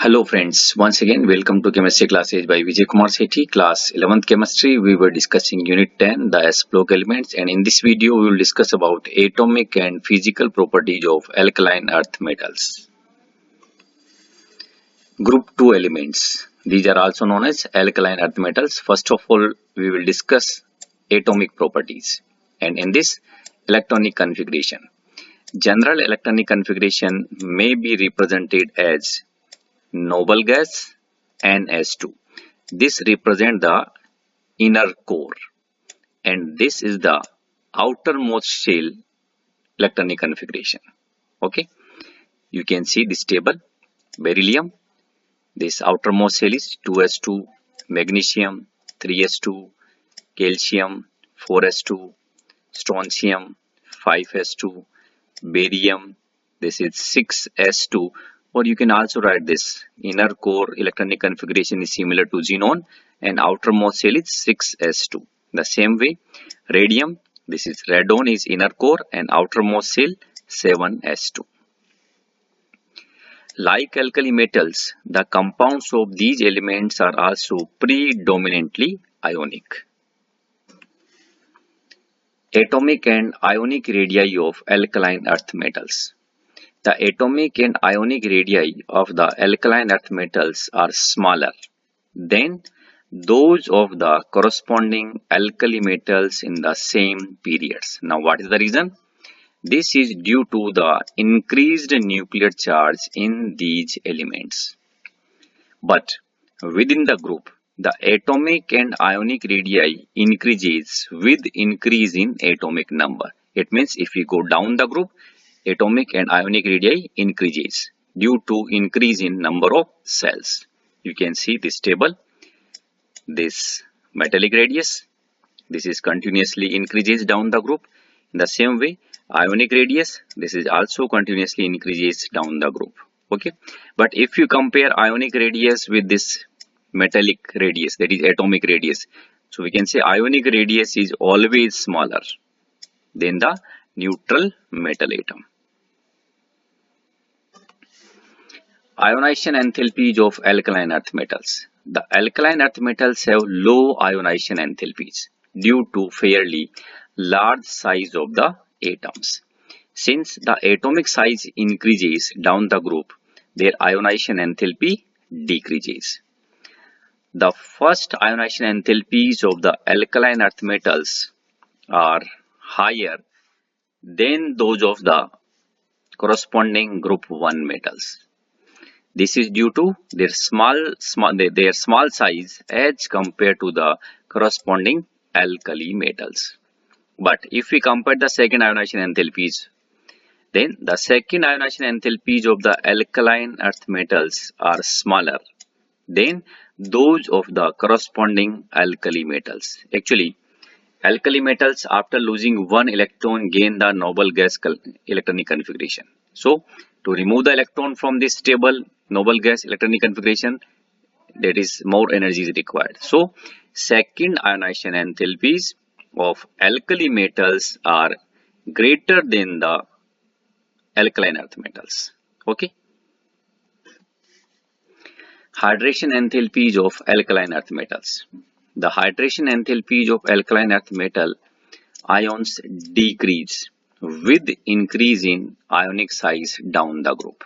Hello friends, once again welcome to chemistry classes by Vijay Kumar Sethi. Class 11th chemistry. We were discussing unit 10, the S-block elements, and in this video we will discuss about atomic and physical properties of alkaline earth metals. Group 2 elements. These are also known as alkaline earth metals. First of all, we will discuss atomic properties, and in this, electronic configuration. General electronic configuration may be represented as noble gas NS2. This represents the inner core, and this is the outermost shell electronic configuration. Okay, you can see this table. Beryllium, this outermost shell is 2s2, magnesium 3s2, calcium 4s2, strontium 5s2, barium, this is 6s2. Or you can also write this inner core electronic configuration is similar to xenon and outermost shell is 6s2. The same way, radium, this is radon is inner core and outermost shell 7s2. Like alkali metals, the compounds of these elements are also predominantly ionic. Atomic and ionic radii of alkaline earth metals. The atomic and ionic radii of the alkaline earth metals are smaller than those of the corresponding alkali metals in the same periods. Now, what is the reason? This is due to the increased nuclear charge in these elements. But within the group, the atomic and ionic radii increases with increase in atomic number. It means if we go down the group, atomic and ionic radii increases due to increase in number of cells. You can see this table. This metallic radius, this is continuously increases down the group. In the same way, ionic radius, this is also continuously increases down the group. Okay, but if you compare ionic radius with this metallic radius, that is atomic radius, so we can say ionic radius is always smaller than the neutral metal atom. Ionization enthalpies of alkaline earth metals. The alkaline earth metals have low ionization enthalpies due to fairly large size of the atoms. Since the atomic size increases down the group, their ionization enthalpy decreases. The first ionization enthalpies of the alkaline earth metals are higher than those of the corresponding group 1 metals. This is due to their small size as compared to the corresponding alkali metals. But if we compare the second ionization enthalpies, then the second ionization enthalpies of the alkaline earth metals are smaller than those of the corresponding alkali metals. Actually, alkali metals after losing one electron gain the noble gas electronic configuration. So, to remove the electron from this stable noble gas electronic configuration, that is more energy is required. So, second ionization enthalpies of alkali metals are greater than the alkaline earth metals. Okay. Hydration enthalpies of alkaline earth metals. The hydration enthalpies of alkaline earth metal ions decrease with increase in ionic size down the group.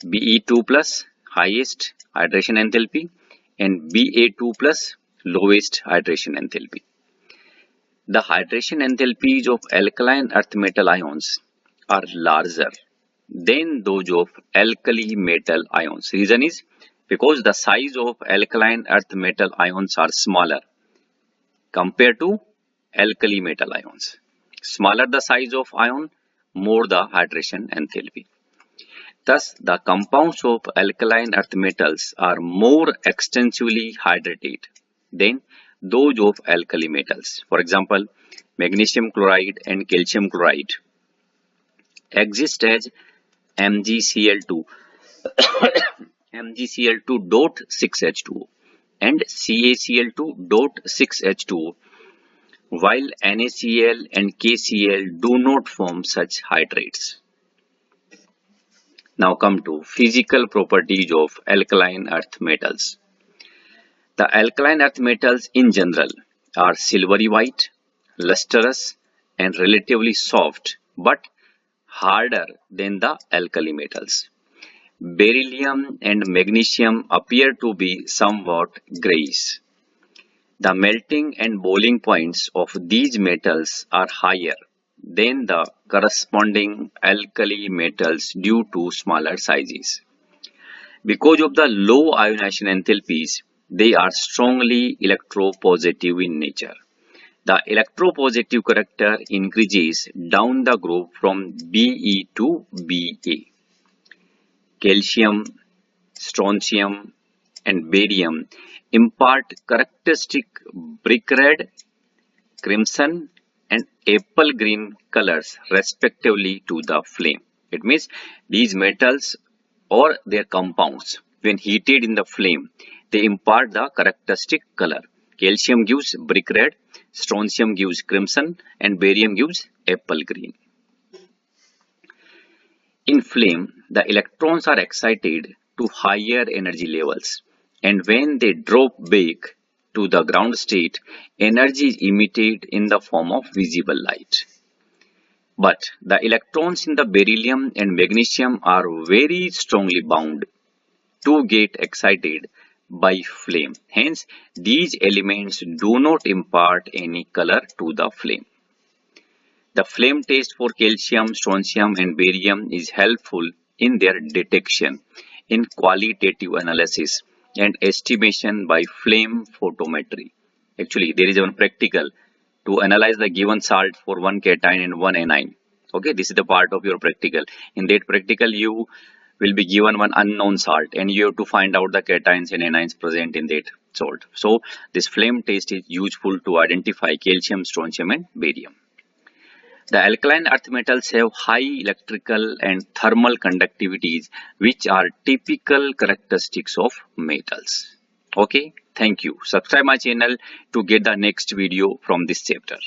Be2 plus highest hydration enthalpy and Ba2 plus lowest hydration enthalpy. The hydration enthalpies of alkaline earth metal ions are larger than those of alkali metal ions. Reason is because the size of alkaline earth metal ions are smaller compared to alkali metal ions. Smaller the size of ion, more the hydration enthalpy. Thus, the compounds of alkaline earth metals are more extensively hydrated than those of alkali metals. For example, magnesium chloride and calcium chloride exist as MgCl2 MgCl2.6H2O and CaCl2.6H2O, while NaCl and KCl do not form such hydrates. Now come to physical properties of alkaline earth metals. The alkaline earth metals in general are silvery white, lustrous, and relatively soft but harder than the alkali metals. Beryllium and magnesium appear to be somewhat grayish. The melting and boiling points of these metals are higher than the corresponding alkali metals due to smaller sizes. Because of the low ionization enthalpies, they are strongly electropositive in nature. The electropositive character increases down the group from Be to Ba. Calcium, strontium, and barium impart characteristic brick red, crimson, and apple green colors respectively to the flame. It means these metals or their compounds, when heated in the flame, they impart the characteristic color. Calcium gives brick red, strontium gives crimson, and barium gives apple green. In flame, the electrons are excited to higher energy levels, and when they drop back to the ground state, energy is emitted in the form of visible light. But the electrons in the beryllium and magnesium are very strongly bound to get excited by flame. Hence, these elements do not impart any color to the flame. The flame test for calcium, strontium, and barium is helpful in their detection in qualitative analysis and estimation by flame photometry. Actually, there is one practical to analyze the given salt for one cation and one anion. Okay, this is the part of your practical. In that practical, you will be given one unknown salt and you have to find out the cations and anions present in that salt. So, this flame test is useful to identify calcium, strontium, and barium. The alkaline earth metals have high electrical and thermal conductivities, which are typical characteristics of metals. Okay, thank you. Subscribe my channel to get the next video from this chapter.